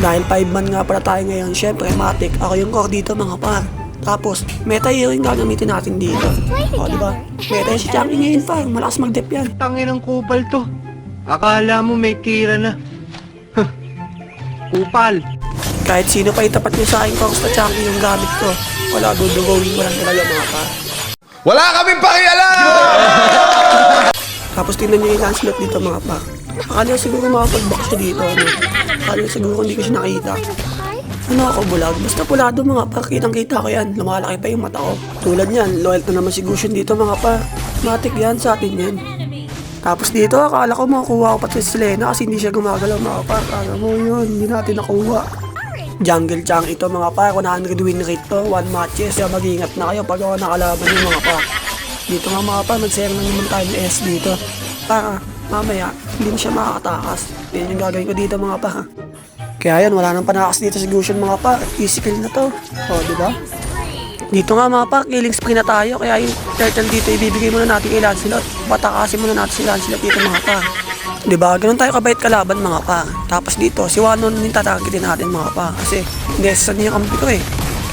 Dahil 5-man nga pala tayo ngayon, syempre Matic, ako yung core dito mga par. Tapos, meta hero yung gagamitin natin dito. O, diba? Meta yung si Champion ngayon par, malakas mag-dep yan. Tangin ng kupal to. Akala mo may kira na. Kupal. Kahit sino pa itapat nyo sa akin core sa Champion yung gamit ko, wala, dudugawin ko lang talaga mga par. Wala kaming pakialam! Tapos tingnan nyo yung Lancelot dito mga par. Akala siguro makapag-back siya dito, ano? Akala siguro hindi ko siya nakita. Ano ako bulag? Basta pulado mga par, kitang-kita ko yan. Lumalaki pa yung mata ko. Tulad yan, loyal na naman si Gusion dito mga par. Matic yan, sa atin yan. Tapos dito, akala ko makukuha ko pati si Selena kasi hindi siya gumagalaw mga par. Akala mo yun, hindi natin nakuha. Jungle Chang ito mga par, 100 win rate to, 1 matches. Kaya mag-ingat na kayo pag ako nakalaban yung mga par. Dito nga mga par, mag-share na naman tayo ng S dito. Para mamaya, hindi na siya makakatakas. Yan yung gagawin ko dito mga par. Kaya yan, wala nang panakas dito sa Gusion mga par. Easy kill na to. O, diba? Dito nga mga par, killing spree na tayo. Kaya yung turtle dito, ibibigay muna natin kay Lancelot. Patakasin muna natin si Lancelot dito mga par. Diba? Ganun tayo kabait kalaban mga par. Tapos dito, si Wanon yung tatagitin natin mga par. Kasi hindi sa niya kampi ko eh.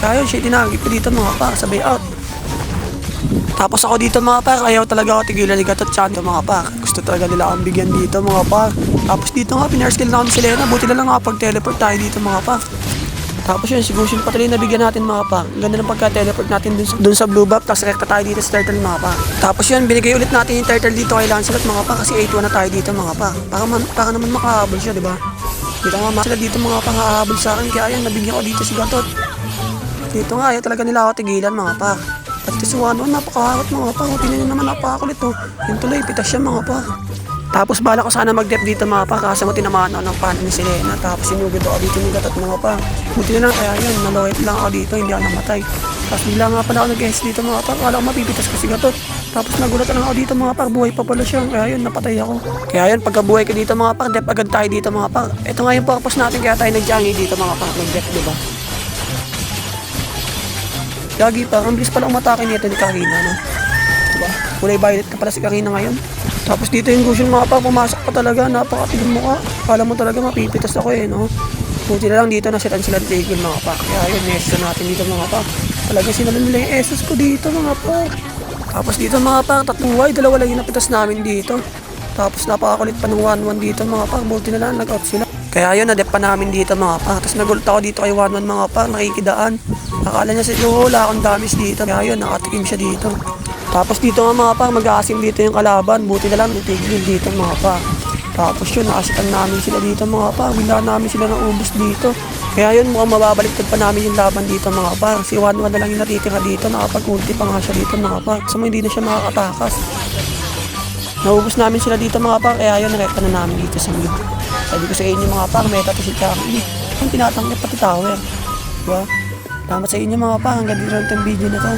Kaya yun, siya tinagit ko dito mga par. Sabay out. Tapos ako dito mga par, ayaw talaga ako tigilan ni Gatot Chanto mga par. Gusto talaga nila akong bigyan dito mga par. Tapos dito nga, pinarskill na ako ni Selena. Buti na lang nakapag-teleport tayo dito mga par. Tapos yun, si Gusion patuloy na bigyan natin mga par. Ang ganda ng pagka-teleport natin dun sa blue buff. Tapos rekta tayo dito sa turtle mga par. Tapos yun, binigay ulit natin yung turtle dito kay Lancelot mga par. Kasi 8-1 na tayo dito mga par. Para naman makahabol siya, diba? Dito nga sila dito mga pangahabol sa akin. Kaya yan, nabigyan ko dito si Gatot. Dito nga, ayaw talaga nila ako tigilan mga par. At ito si Wanon, napakaharot mga par. Tingnan nyo naman, napakakulit to. Yung tuloy, pitas siya mga par. Tapos bala ko sana mag-dep dito mga par. Kasi mo tinamaan ako ng pan ni Selena. Tapos sinugod ako dito ni Gatot mga par. Buti na lang, kaya yun, naloit lang ako dito, hindi ako namatay. Tapos bigla nga pala ako nag-guess dito mga par. Kala ko mapipitas ko si Gatot. Tapos nagulat lang ako dito mga par. Buhay pa pala siya. Kaya yun, napatay ako. Kaya yun, pagkabuhay ko dito mga par, dep agad tayo dito mga par. Ito nga yung purpose natin kaya tayo nag-jangy dito mga par. Mag-dep, diba? Gagi pa, ang bilis pala umatake nito ni Karina, no? Diba? Kulay violet ka pala si Karina ngayon. Tapos dito yung Gusion mga pa, pumasok pa talaga, napakatigil mo ka. Kala mo talaga mapipitas ako eh, no? Buti na lang dito nasitan sila tigil mga pa. Kaya yun, nesto natin dito mga pa. Talaga sinalan nila yung esos ko dito mga pa. Tapos dito mga pa, tatlong wide, dalawa lang yung napitas namin dito. Tapos napakakulit pa ng 1-1 dito mga pa. Buti na lang, nag-out sila. Kaya yun, nadep pa namin dito mga pa. Tapos nagulat ako dito kay 1-1 mga pa, nakikidaan. Akala niya wala akong damage dito. Kaya yun, nakatikim siya dito. Tapos dito nga mga pa, mag-aasim dito yung kalaban. Buti na lang, natigil dito mga pa. Tapos yun, nakasitan namin sila dito mga pa. Bila namin sila ng ubos dito. Kaya yun, mukhang mababaliktad pa namin yung laban dito mga pa. Si 1-1 na lang yung natitira dito. Nakapag-ulti pa nga siya dito mga pa. Kasi hindi na siya makakatakas. Naubos namin sila dito mga pa. Kaya yun, rekta na namin dito sa mid. Sabi ko sa inyo mga pa, meta to si Charlie. Yung tinatangkip pati tower. Diba? Salamat sa inyo mga pa. Hanggang dito lang itong video na to.